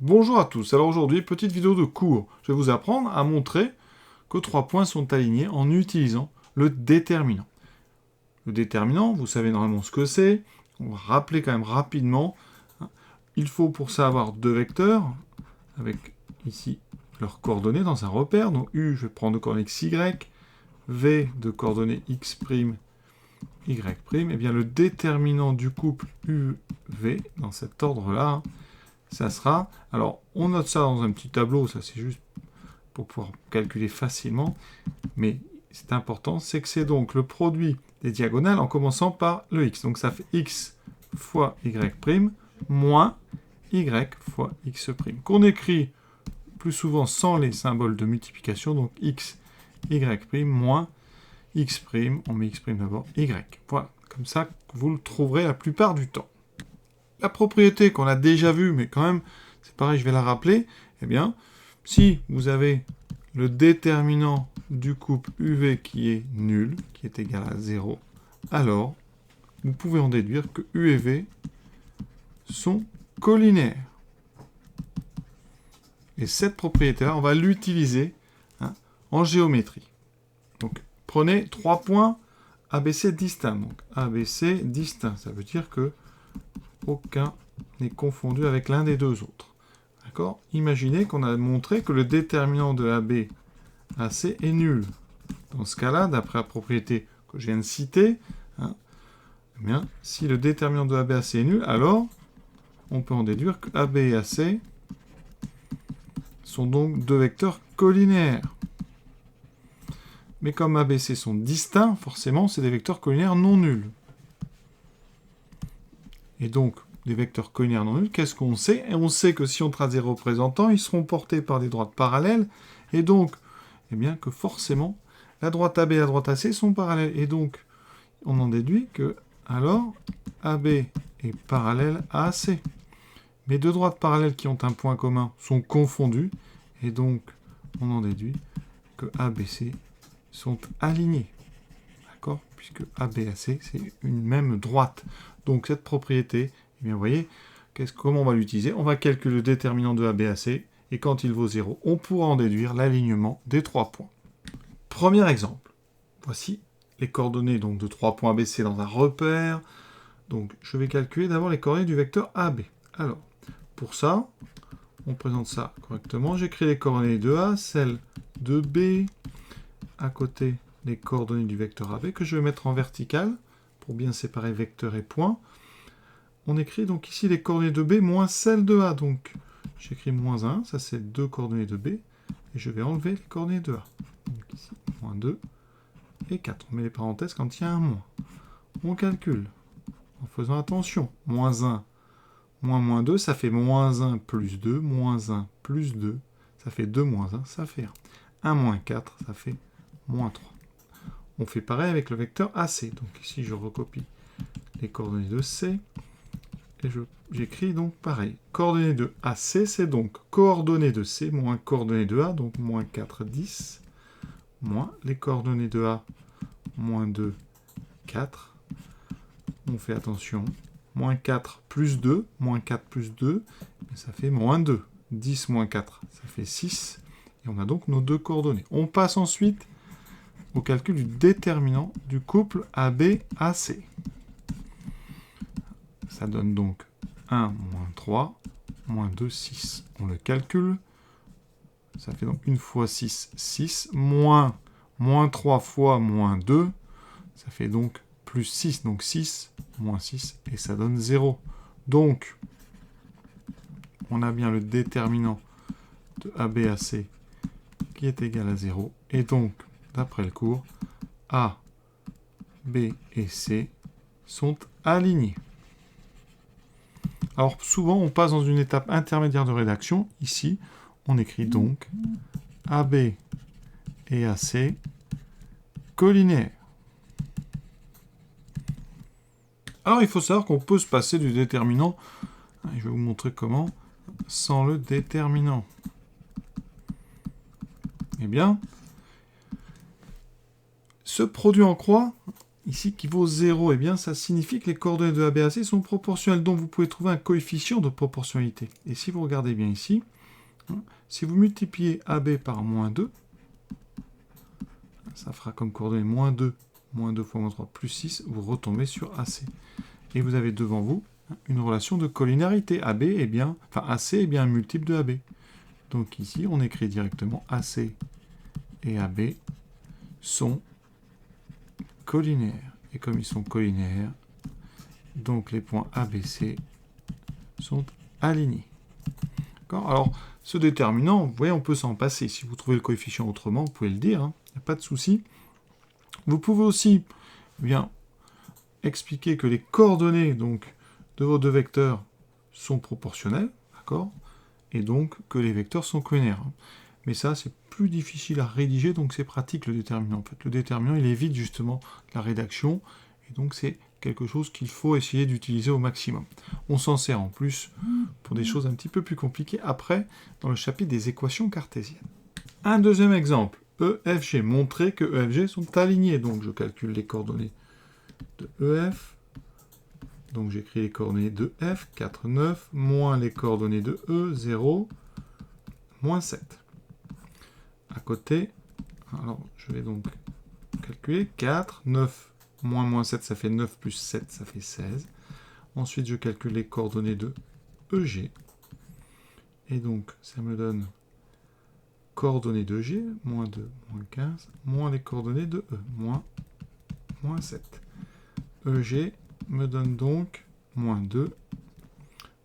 Bonjour à tous, alors aujourd'hui, petite vidéo de cours. Je vais vous apprendre à montrer que trois points sont alignés en utilisant le déterminant. Le déterminant, vous savez normalement ce que c'est. On va rappeler quand même rapidement. Il faut pour ça avoir deux vecteurs, avec ici leurs coordonnées dans un repère. Donc U, je vais prendre de coordonnées XY, V de coordonnées X', Y'. Et bien le déterminant du couple UV, dans cet ordre-là, ça sera... Alors, on note ça dans un petit tableau, ça c'est juste pour pouvoir calculer facilement, mais c'est important, c'est que c'est donc le produit des diagonales en commençant par le x. Donc ça fait x fois y' moins y fois x', qu'on écrit plus souvent sans les symboles de multiplication, donc x, y' moins x', on met x' d'abord, y. Voilà, comme ça, vous le trouverez la plupart du temps. La propriété qu'on a déjà vue, mais quand même, c'est pareil, je vais la rappeler, eh bien, si vous avez le déterminant du couple UV qui est nul, qui est égal à 0, alors vous pouvez en déduire que U et V sont collinaires. Et cette propriété-là, on va l'utiliser en géométrie. Donc, prenez 3 points ABC distincts. Donc, ABC distinct, ça veut dire que aucun n'est confondu avec l'un des deux autres. D'accord ? Imaginez qu'on a montré que le déterminant de AB AC est nul. Dans ce cas-là, d'après la propriété que je viens de citer, eh bien, si le déterminant de AB AC est nul, alors on peut en déduire que AB et AC sont donc deux vecteurs collinaires. Mais comme ABC sont distincts, forcément, c'est des vecteurs collinaires non nuls. Et donc, les vecteurs collinaires non nuls, qu'est-ce qu'on sait ? Et on sait que si on trace des représentants, ils seront portés par des droites parallèles, et donc, eh bien, que forcément, la droite AB et la droite AC sont parallèles. Et donc, on en déduit que, alors, AB est parallèle à AC. Mais deux droites parallèles qui ont un point commun sont confondues, et donc, on en déduit que ABC sont alignés. D'accord ? Puisque ABAC, c'est une même droite. Donc cette propriété, eh bien, vous voyez, comment on va l'utiliser ? On va calculer le déterminant de ABAC, et quand il vaut 0, on pourra en déduire l'alignement des 3 points. Premier exemple. Voici les coordonnées donc, de 3 points ABC dans un repère. Donc je vais calculer d'abord les coordonnées du vecteur AB. Alors, pour ça, on présente ça correctement. J'écris les coordonnées de A, celles de B, à côté les coordonnées du vecteur AB, que je vais mettre en vertical, pour bien séparer vecteur et point. On écrit donc ici les coordonnées de B moins celles de A. Donc j'écris moins 1, ça c'est 2 coordonnées de B, et je vais enlever les coordonnées de A. Donc ici, moins 2 et 4. On met les parenthèses quand il y a un moins. On calcule, en faisant attention. Moins 1, moins 2, ça fait moins 1 plus 2, moins 1 plus 2, ça fait 2 moins 1, ça fait 1. 1 moins 4, ça fait moins 3. On fait pareil avec le vecteur AC. Donc ici, je recopie les coordonnées de C. Et j'écris donc pareil. Coordonnées de AC, c'est donc coordonnées de C moins coordonnées de A, donc moins 4, 10, moins les coordonnées de A, moins 2, 4. On fait attention. Moins 4 plus 2, moins 4 plus 2, ça fait moins 2. 10 moins 4, ça fait 6. Et on a donc nos deux coordonnées. On passe ensuite au calcul du déterminant du couple AB-AC. Ça donne donc 1 moins 3, moins 2, 6. On le calcule. Ça fait donc 1 fois 6, 6, moins 3 fois moins 2. Ça fait donc plus 6, donc 6, moins 6, et ça donne 0. Donc, on a bien le déterminant de AB-AC qui est égal à 0. Et donc, d'après le cours, A, B et C sont alignés. Alors souvent, on passe dans une étape intermédiaire de rédaction. Ici, on écrit donc AB et AC collinaires. Alors, il faut savoir qu'on peut se passer du déterminant, je vais vous montrer comment, sans le déterminant. Eh bien, ce produit en croix, ici qui vaut 0, eh bien ça signifie que les coordonnées de AB et AC sont proportionnelles, donc vous pouvez trouver un coefficient de proportionnalité. Et si vous regardez bien ici, si vous multipliez AB par moins 2, ça fera comme coordonnée moins 2 fois moins 3 plus 6, vous retombez sur AC. Et vous avez devant vous une relation de collinéarité. AC est bien un multiple de AB. Donc ici, on écrit directement AC et AB sont collinaires. Et comme ils sont collinaires, donc les points ABC sont alignés. Alors, ce déterminant, vous voyez, on peut s'en passer. Si vous trouvez le coefficient autrement, vous pouvez le dire, il n'y a pas de souci. Vous pouvez aussi expliquer que les coordonnées donc, de vos deux vecteurs sont proportionnelles, d'accord, et donc que les vecteurs sont collinaires. Mais ça, c'est plus difficile à rédiger, donc c'est pratique le déterminant. En fait, le déterminant, il évite justement la rédaction, et donc c'est quelque chose qu'il faut essayer d'utiliser au maximum. On s'en sert en plus pour des choses un petit peu plus compliquées après, dans le chapitre des équations cartésiennes. Un deuxième exemple, EFG. Montrer que EFG sont alignés. Donc je calcule les coordonnées de EF. Donc j'écris les coordonnées de F, 4, 9, moins les coordonnées de E, 0, moins 7. À côté, alors je vais donc calculer 4, 9, moins 7, ça fait 9, plus 7, ça fait 16. Ensuite, je calcule les coordonnées de EG. Et donc, ça me donne coordonnées de G, moins 2, moins 15, moins les coordonnées de E, moins 7. EG me donne donc moins 2,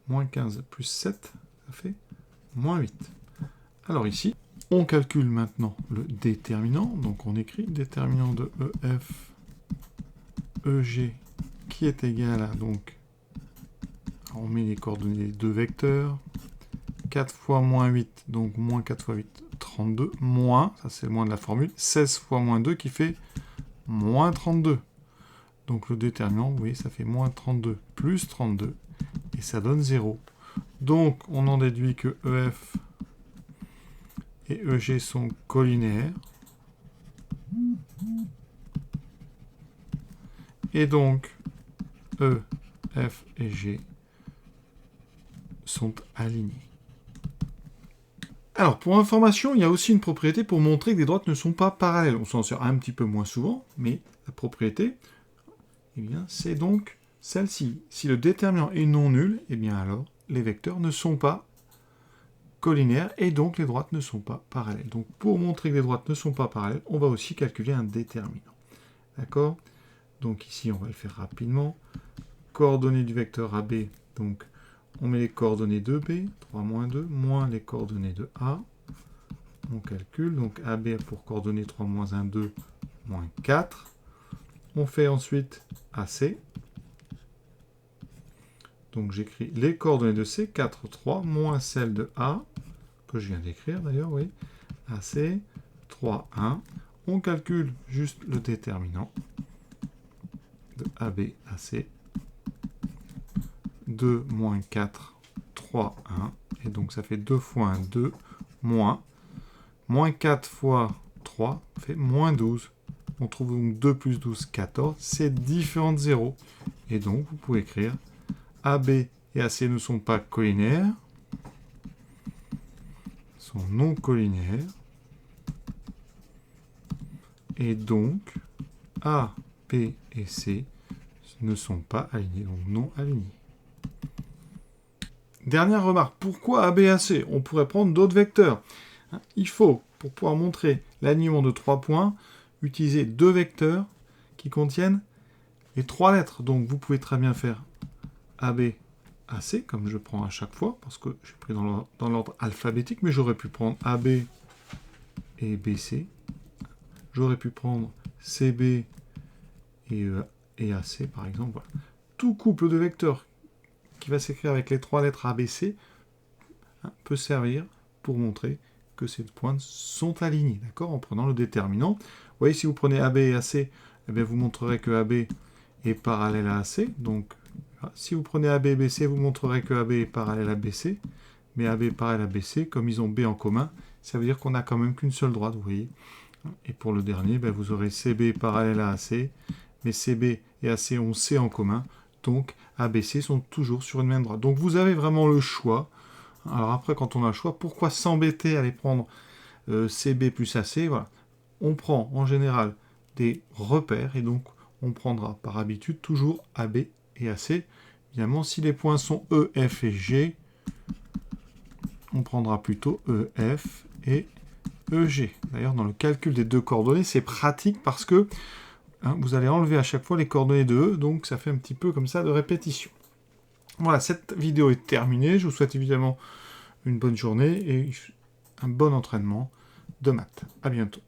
moins 15 plus 7, ça fait moins 8. Alors ici, on calcule maintenant le déterminant. Donc on écrit déterminant de EF, EG, qui est égal à, donc, on met les coordonnées des deux vecteurs, 4 fois moins 8, donc moins 4 fois 8, 32, moins, ça c'est le moins de la formule, 16 fois moins 2 qui fait moins 32. Donc le déterminant, vous voyez, ça fait moins 32 plus 32, et ça donne 0. Donc on en déduit que EF et EG sont collinaires. Et donc E, F et G sont alignés. Alors, pour information, il y a aussi une propriété pour montrer que des droites ne sont pas parallèles. On s'en sert un petit peu moins souvent, mais la propriété, eh bien, c'est donc celle-ci. Si le déterminant est non nul, eh bien alors, les vecteurs ne sont pas collinaires et donc les droites ne sont pas parallèles. Donc, pour montrer que les droites ne sont pas parallèles, on va aussi calculer un déterminant. D'accord? Donc ici, on va le faire rapidement. Coordonnées du vecteur AB, donc on met les coordonnées de B, 3 moins 2, moins les coordonnées de A. On calcule, donc AB pour coordonnées 3 moins 1, 2, moins 4. On fait ensuite AC. Donc j'écris les coordonnées de C, 4, 3, moins celles de A, que je viens d'écrire d'ailleurs, oui. AC, 3, 1. On calcule juste le déterminant de AB, AC. 2, moins 4, 3, 1. Et donc ça fait 2 fois 1, 2, moins. Moins 4 fois 3 fait moins 12. On trouve donc 2 plus 12, 14. C'est différent de 0. Et donc vous pouvez écrire AB et AC ne sont pas collinaires. Sont non collinaires. Et donc A, B et C ne sont pas alignés, donc non alignés. Dernière remarque, pourquoi AB et AC? On pourrait prendre d'autres vecteurs. Il faut, pour pouvoir montrer l'alignement de 3 points, utiliser deux vecteurs qui contiennent les 3 lettres. Donc vous pouvez très bien faire AB, AC, comme je prends à chaque fois, parce que j'ai pris dans l'ordre alphabétique, mais j'aurais pu prendre AB et BC. J'aurais pu prendre CB et AC, par exemple. Voilà. Tout couple de vecteurs qui va s'écrire avec les 3 lettres ABC peut servir pour montrer que ces points sont alignés, d'accord, en prenant le déterminant. Vous voyez, si vous prenez AB et AC, eh bien, vous montrerez que AB est parallèle à AC. Donc, si vous prenez AB et BC, vous montrerez que AB est parallèle à BC. Mais AB est parallèle à BC, comme ils ont B en commun, ça veut dire qu'on n'a quand même qu'une seule droite, vous voyez. Et pour le dernier, ben, vous aurez CB parallèle à AC, mais CB et AC ont C en commun, donc ABC sont toujours sur une même droite. Donc vous avez vraiment le choix. Alors après, quand on a le choix, pourquoi s'embêter à aller prendre CB plus AC? Voilà. On prend en général des repères, et donc on prendra par habitude toujours AB et AC. Évidemment, si les points sont E, F et G, on prendra plutôt EF et EG. D'ailleurs, dans le calcul des deux coordonnées, c'est pratique parce que vous allez enlever à chaque fois les coordonnées de E, donc ça fait un petit peu comme ça de répétition. Voilà, cette vidéo est terminée. Je vous souhaite évidemment une bonne journée et un bon entraînement de maths. À bientôt.